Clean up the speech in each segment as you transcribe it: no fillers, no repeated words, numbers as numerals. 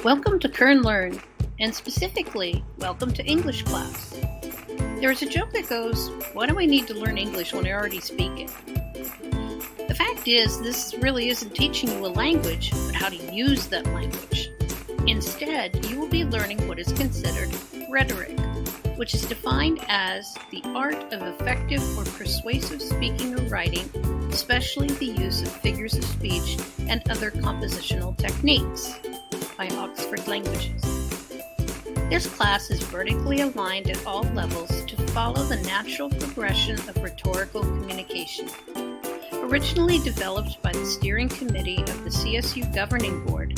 Welcome to Kern Learn, and specifically, welcome to English class. There's a joke that goes, why do I need to learn English when I already speak it? The fact is, this really isn't teaching you a language, but how to use that language. Instead, you will be learning what is considered rhetoric, which is defined as the art of effective or persuasive speaking or writing, especially the use of figures of speech and other compositional techniques, by Oxford Languages. This class is vertically aligned at all levels to follow the natural progression of rhetorical communication. Originally developed by the Steering Committee of the CSU Governing Board,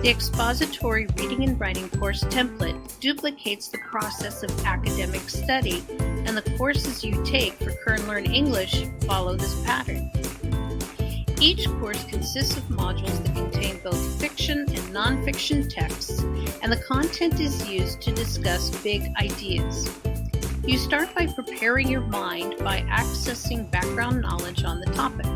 the expository reading and writing course template duplicates the process of academic study, and the courses you take for Kern Learn English follow this pattern. Each course consists of modules that contain both fiction and non-fiction texts, and the content is used to discuss big ideas. You start by preparing your mind by accessing background knowledge on the topic.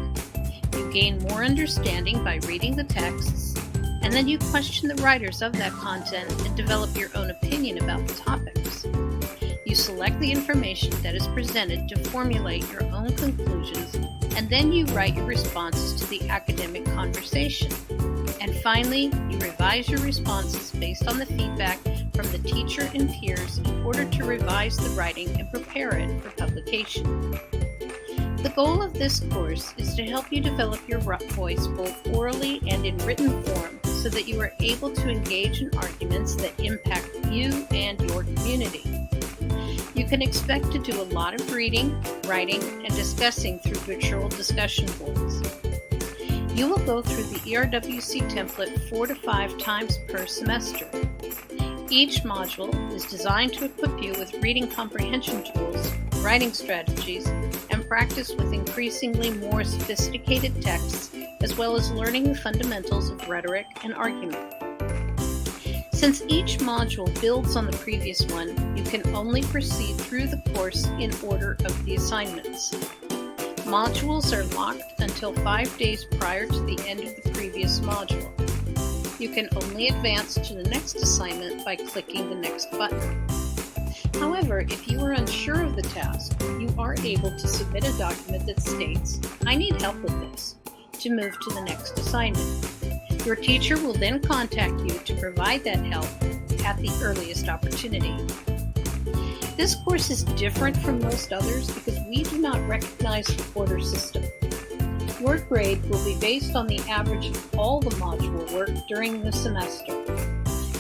You gain more understanding by reading the texts, and then you question the writers of that content and develop your own opinion about the topics. You select the information that is presented to formulate your own conclusions, and then you write your responses to the academic conversation. And finally, you revise your responses based on the feedback from the teacher and peers in order to revise the writing and prepare it for publication. The goal of this course is to help you develop your voice both orally and in written form so that you are able to engage in arguments that impact you and your community. You can expect to do a lot of reading, writing, and discussing through virtual discussion boards. You will go through the ERWC template 4 to 5 times per semester. Each module is designed to equip you with reading comprehension tools, writing strategies, and practice with increasingly more sophisticated texts, as well as learning the fundamentals of rhetoric and argument. Since each module builds on the previous one, you can only proceed through the course in order of the assignments. Modules are locked until 5 days prior to the end of the previous module. You can only advance to the next assignment by clicking the next button. However, if you are unsure of the task, you are able to submit a document that states, I need help with this, to move to the next assignment. Your teacher will then contact you to provide that help at the earliest opportunity. This course is different from most others because we do not recognize the quarter system. Your grade will be based on the average of all the module work during the semester.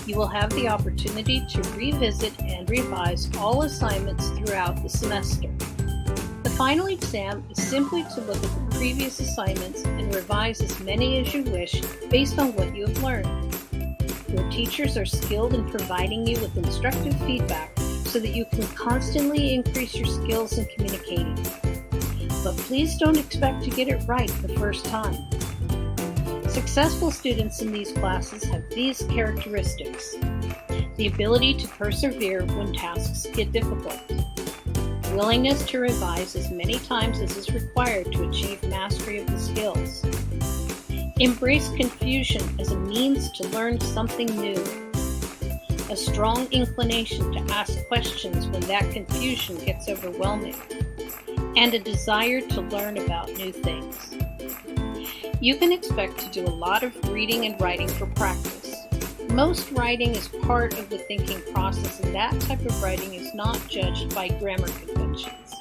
You will have the opportunity to revisit and revise all assignments throughout the semester. The final exam is simply to look at the previous assignments and revise as many as you wish based on what you have learned. Your teachers are skilled in providing you with instructive feedback so that you can constantly increase your skills in communicating. But please don't expect to get it right the first time. Successful students in these classes have these characteristics: the ability to persevere when tasks get difficult, willingness to revise as many times as is required to achieve mastery of the skills, embrace confusion as a means to learn something new, a strong inclination to ask questions when that confusion gets overwhelming, and a desire to learn about new things. You can expect to do a lot of reading and writing for practice. Most writing is part of the thinking process, and that type of writing is not judged by grammar conventions.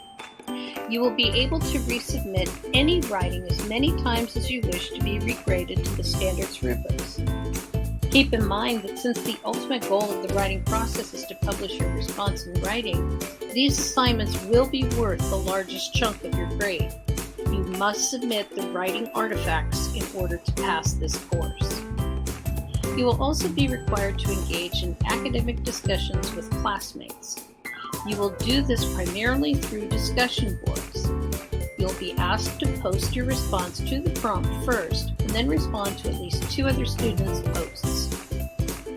You will be able to resubmit any writing as many times as you wish to be regraded to the standards rubrics. Keep in mind that since the ultimate goal of the writing process is to publish your response in writing, these assignments will be worth the largest chunk of your grade. You must submit the writing artifacts in order to pass this course. You will also be required to engage in academic discussions with classmates. You will do this primarily through discussion boards. You'll be asked to post your response to the prompt first, and then respond to at least 2 other students' posts.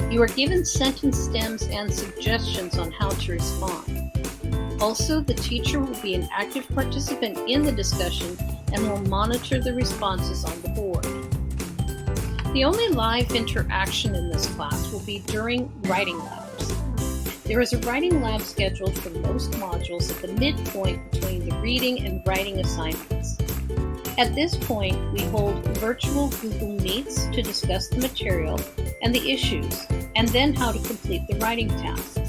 You are given sentence stems and suggestions on how to respond. Also, the teacher will be an active participant in the discussion and will monitor the responses on the board. The only live interaction in this class will be during writing labs. There is a writing lab scheduled for most modules at the midpoint between the reading and writing assignments. At this point, we hold virtual Google Meets to discuss the material and the issues, and then how to complete the writing tasks.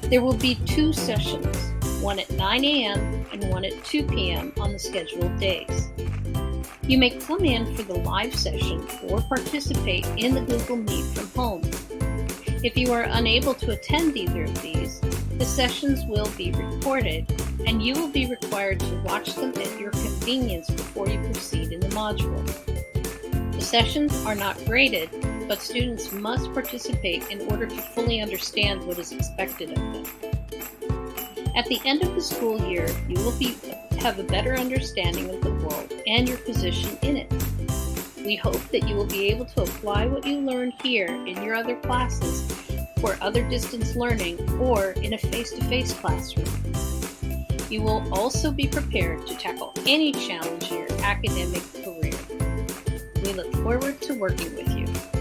There will be 2 sessions, one at 9 a.m. and one at 2 p.m. on the scheduled days. You may come in for the live session or participate in the Google Meet from home. If you are unable to attend either of these, the sessions will be recorded and you will be required to watch them at your convenience before you proceed in the module. The sessions are not graded, but students must participate in order to fully understand what is expected of them. At the end of the school year, you will have a better understanding of the world and your position in it. We hope that you will be able to apply what you learned here in your other classes for other distance learning or in a face-to-face classroom. You will also be prepared to tackle any challenge in your academic career. We look forward to working with you.